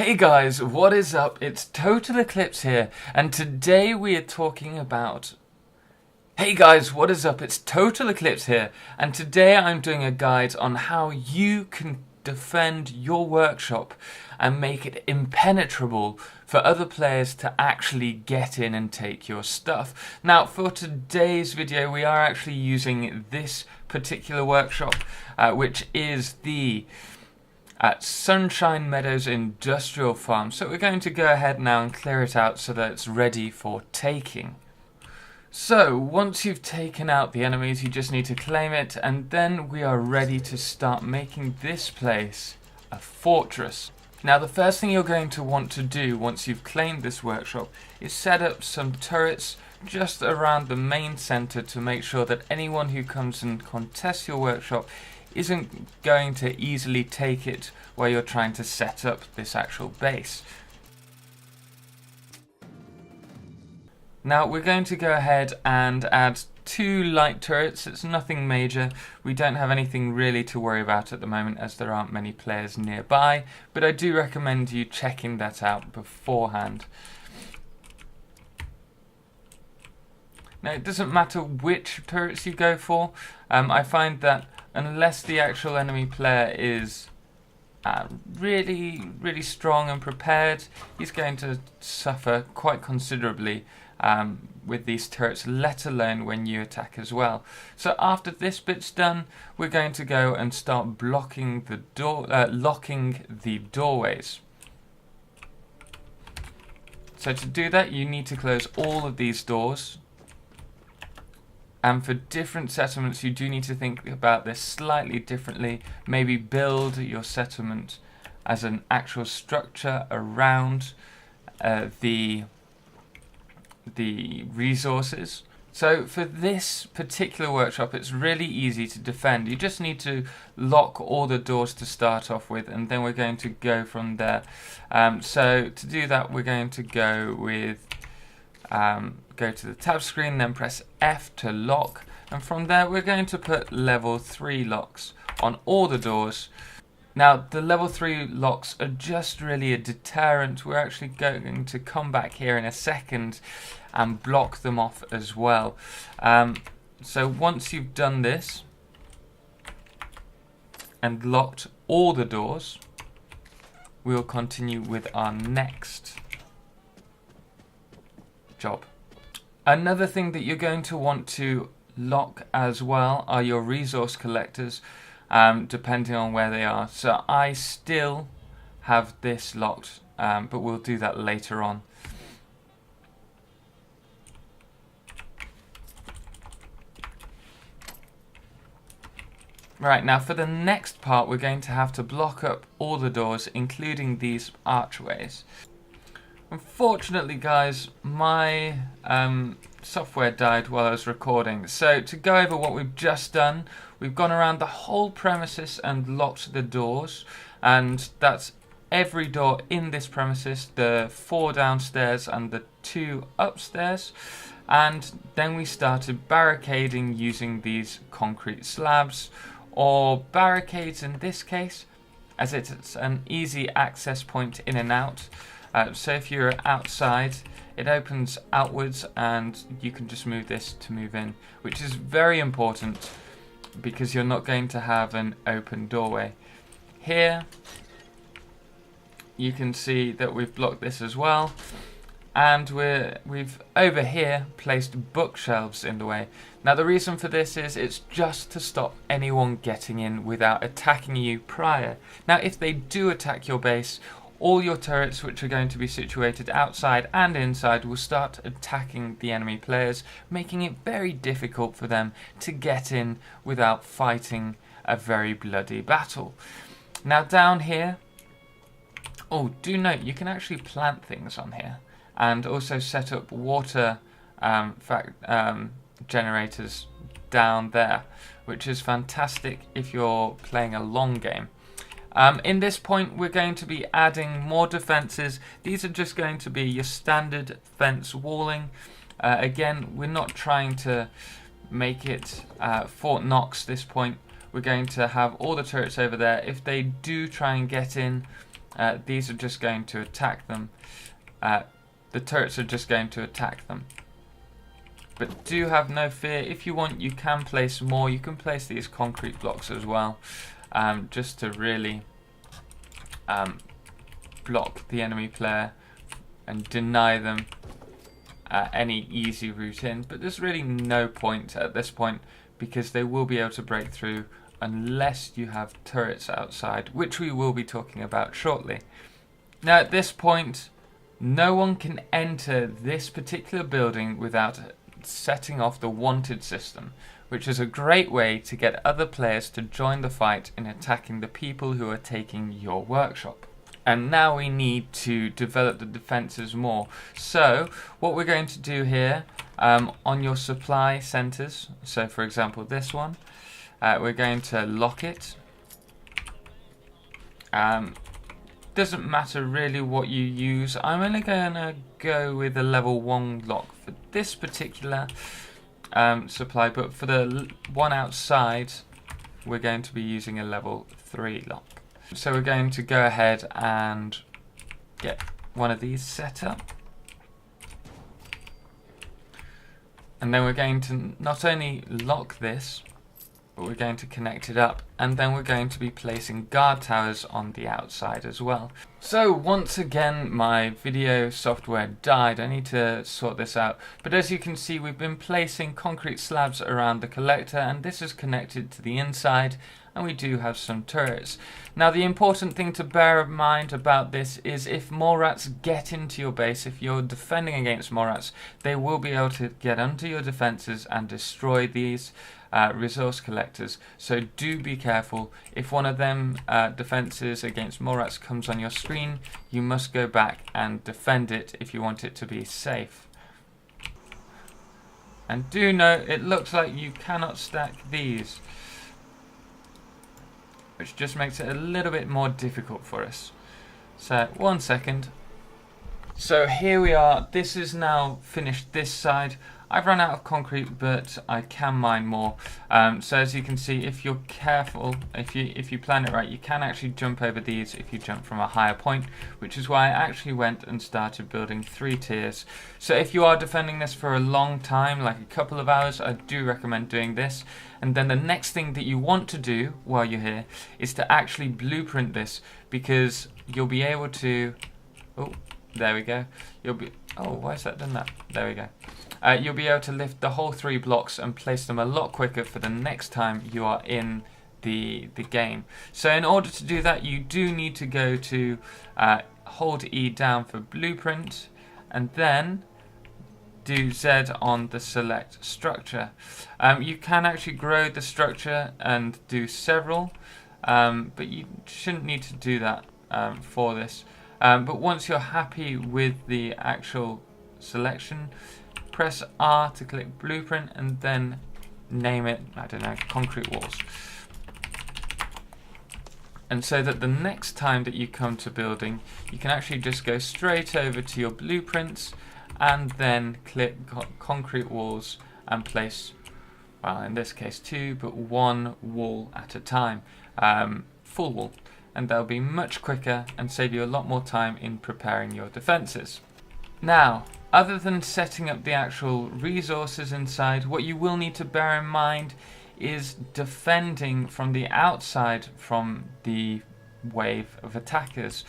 Hey guys, what is up? It's Totalxclipse here, and today we are talking about... Hey guys, what is up? It's Totalxclipse here, and today I'm doing a guide on how you can defend your workshop and make it impenetrable for other players to actually get in and take your stuff. Now, for today's video, we are actually using this particular workshop, which is the at Sunshine Meadows Industrial Farm. So we're going to go ahead now and clear it out so that it's ready for taking. So once you've taken out the enemies, you just need to claim it, and then we are ready to start making this place a fortress. Now the first thing you're going to want to do once you've claimed this workshop is set up some turrets just around the main center to make sure that anyone who comes and contests your workshop isn't going to easily take it while you're trying to set up this actual base. Now we're going to go ahead and add 2 light turrets. It's nothing major. We don't have anything really to worry about at the moment as there aren't many players nearby, but I do recommend you checking that out beforehand. Now it doesn't matter which turrets you go for. I find that unless the actual enemy player is really strong and prepared, he's going to suffer quite considerably with these turrets, let alone when you attack as well. So after this bit's done, we're going to go and start blocking the door, locking the doorways. So to do that, you need to close all of these doors. And for different settlements, you do need to think about this slightly differently. Maybe build your settlement as an actual structure around the resources. So for this particular workshop, it's really easy to defend. You just need to lock all the doors to start off with, and then we're going to go from there. So to do that, we're going to go with... go to the tab screen, then press F to lock, and from there we're going to put level 3 locks on all the doors. Now the level 3 locks are just really a deterrent. We're actually going to come back here in a second and block them off as well. So once you've done this and locked all the doors, we'll continue with our next job. Another thing that you're going to want to lock as well are your resource collectors, depending on where they are. So I still have this locked, but we'll do that later on. Right, now for the next part, we're going to have to block up all the doors, including these archways. Unfortunately, guys, my software died while I was recording. So to go over what we've just done, we've gone around the whole premises and locked the doors, and that's every door in this premises, the 4 downstairs and the 2 upstairs. And then we started barricading using these concrete slabs, or barricades in this case, as it's an easy access point in and out. So if you're outside, it opens outwards and you can just move this to move in, which is very important because you're not going to have an open doorway. Here you can see that we've blocked this as well, and we've over here placed bookshelves in the way. Now the reason for this is it's just to stop anyone getting in without attacking you prior. Now if they do attack your base, all your turrets, which are going to be situated outside and inside, will start attacking the enemy players, making it very difficult for them to get in without fighting a very bloody battle. Now down here, oh, do note you can actually plant things on here and also set up water generators down there, which is fantastic if you're playing a long game. In this point, we're going to be adding more defences. These are just going to be your standard fence walling. Again, we're not trying to make it Fort Knox this point. We're going to have all the turrets over there. If they do try and get in, these are just going to attack them. The turrets are just going to attack them. But do have no fear. If you want, you can place more. You can place these concrete blocks as well, just to really block the enemy player and deny them any easy route in. But there's really no point at this point, because they will be able to break through unless you have turrets outside, which we will be talking about shortly. Now at this point, no one can enter this particular building without setting off the wanted system, which is a great way to get other players to join the fight in attacking the people who are taking your workshop. And now we need to develop the defenses more. So what we're going to do here, on your supply centers, so for example this one, we're going to lock it. Doesn't matter really what you use. I'm only going to go with a level 1 lock for this particular supply, but for the one outside we're going to be using a level 3 lock. So we're going to go ahead and get one of these set up, and then we're going to not only lock this, but we're going to connect it up, and then we're going to be placing guard towers on the outside as well. So once again my video software died. I need to sort this out, but as you can see, we've been placing concrete slabs around the collector, and this is connected to the inside, and we do have some turrets. Now the important thing to bear in mind about this is if more rats get into your base, if you're defending against more rats, they will be able to get under your defenses and destroy these resource collectors. So do be careful. If one of them defenses against more rats comes on your screen, you must go back and defend it if you want it to be safe. And do note, it looks like you cannot stack these, which just makes it a little bit more difficult for us. So 1 second. So here we are. This is now finished this side. I've run out of concrete, but I can mine more. So as you can see, if you're careful, if you plan it right, you can actually jump over these if you jump from a higher point, which is why I actually went and started building 3 tiers. So if you are defending this for a long time, like a couple of hours, I do recommend doing this. And then the next thing that you want to do while you're here is to actually blueprint this, because you'll be able to, oh, there we go. Oh, why has that done that? There we go. You'll be able to lift the whole 3 blocks and place them a lot quicker for the next time you are in the game. So in order to do that, you do need to go to hold E down for blueprint, and then do Z on the select structure. You can actually grow the structure and do several, but you shouldn't need to do that for this. But once you're happy with the actual selection, press R to click blueprint and then name it, I don't know, concrete walls. And so that the next time that you come to building, you can actually just go straight over to your blueprints and then click concrete walls and place, well, in this case 2, but 1 wall at a time, full wall. And they'll be much quicker and save you a lot more time in preparing your defenses. Now, other than setting up the actual resources inside, what you will need to bear in mind is defending from the outside from the wave of attackers.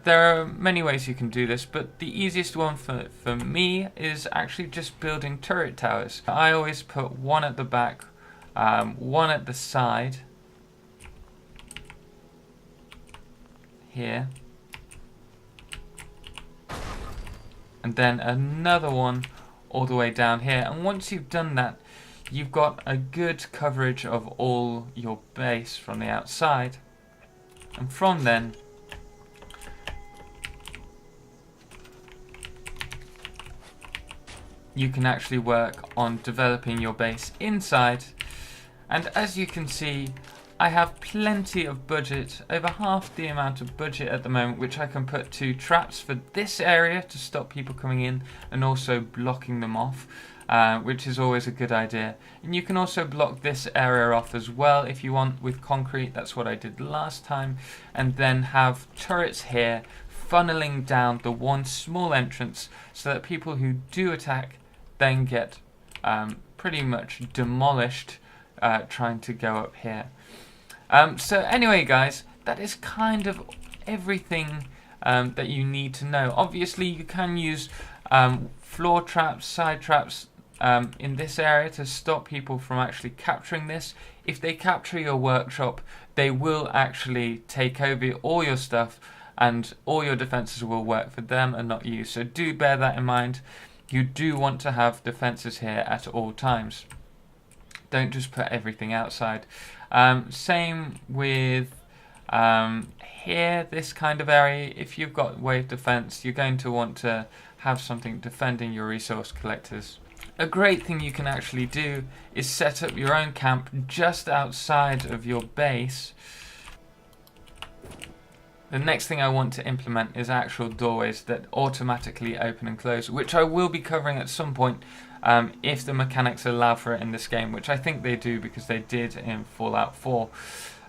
There are many ways you can do this, but the easiest one for me is actually just building turret towers. I always put 1 at the back, 1 at the side, here, and then another one all the way down here. And once you've done that, you've got a good coverage of all your base from the outside, and from then you can actually work on developing your base inside. And as you can see, I have plenty of budget, over half the amount of budget at the moment, which I can put to traps for this area to stop people coming in and also blocking them off. which is always a good idea. And you can also block this area off as well if you want with concrete. That's what I did last time. And then have turrets here funneling down the one small entrance so that people who do attack then get pretty much demolished trying to go up here. So anyway guys, that is kind of everything that you need to know. Obviously you can use floor traps, side traps in this area to stop people from actually capturing this. If they capture your workshop, they will actually take over all your stuff and all your defenses will work for them and not you. So do bear that in mind. You do want to have defenses here at all times. Don't just put everything outside. Same with here, this kind of area. If you've got wave defense, you're going to want to have something defending your resource collectors. A great thing you can actually do is set up your own camp just outside of your base. The next thing I want to implement is actual doorways that automatically open and close, which I will be covering at some point if the mechanics allow for it in this game, which I think they do because they did in Fallout 4.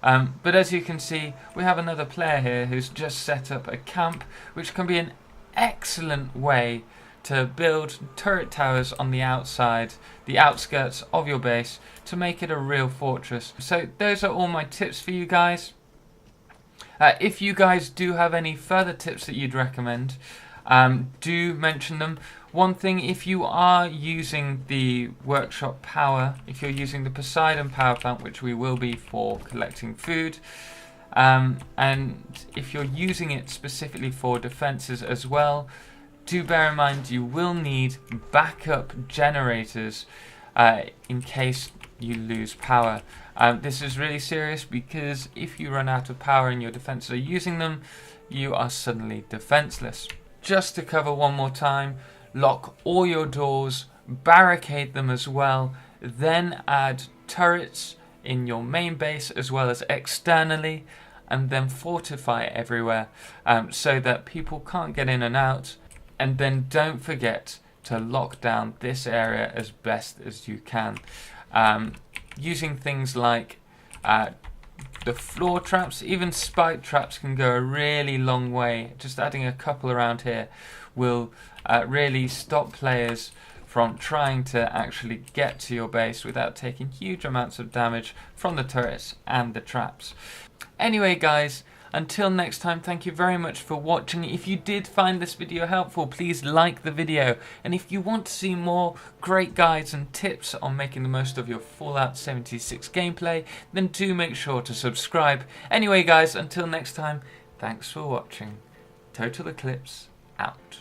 But as you can see, we have another player here who's just set up a camp, which can be an excellent way to build turret towers on the outside, the outskirts of your base, to make it a real fortress. So those are all my tips for you guys. If you guys do have any further tips that you'd recommend, do mention them. One thing, if you are using the workshop power, if you're using the Poseidon power plant, which we will be for collecting food, and if you're using it specifically for defenses as well, do bear in mind you will need backup generators in case you lose power. This is really serious because if you run out of power and your defenses are using them, you are suddenly defenseless. Just to cover one more time, lock all your doors, barricade them as well, then add turrets in your main base as well as externally, and then fortify everywhere so that people can't get in and out. And then don't forget to lock down this area as best as you can. Using things like the floor traps, even spike traps can go a really long way. Just adding a couple around here will really stop players from trying to actually get to your base without taking huge amounts of damage from the turrets and the traps. Anyway guys, until next time, thank you very much for watching. If you did find this video helpful, please like the video. And if you want to see more great guides and tips on making the most of your Fallout 76 gameplay, then do make sure to subscribe. Anyway guys, until next time, thanks for watching. Totalxclipse out.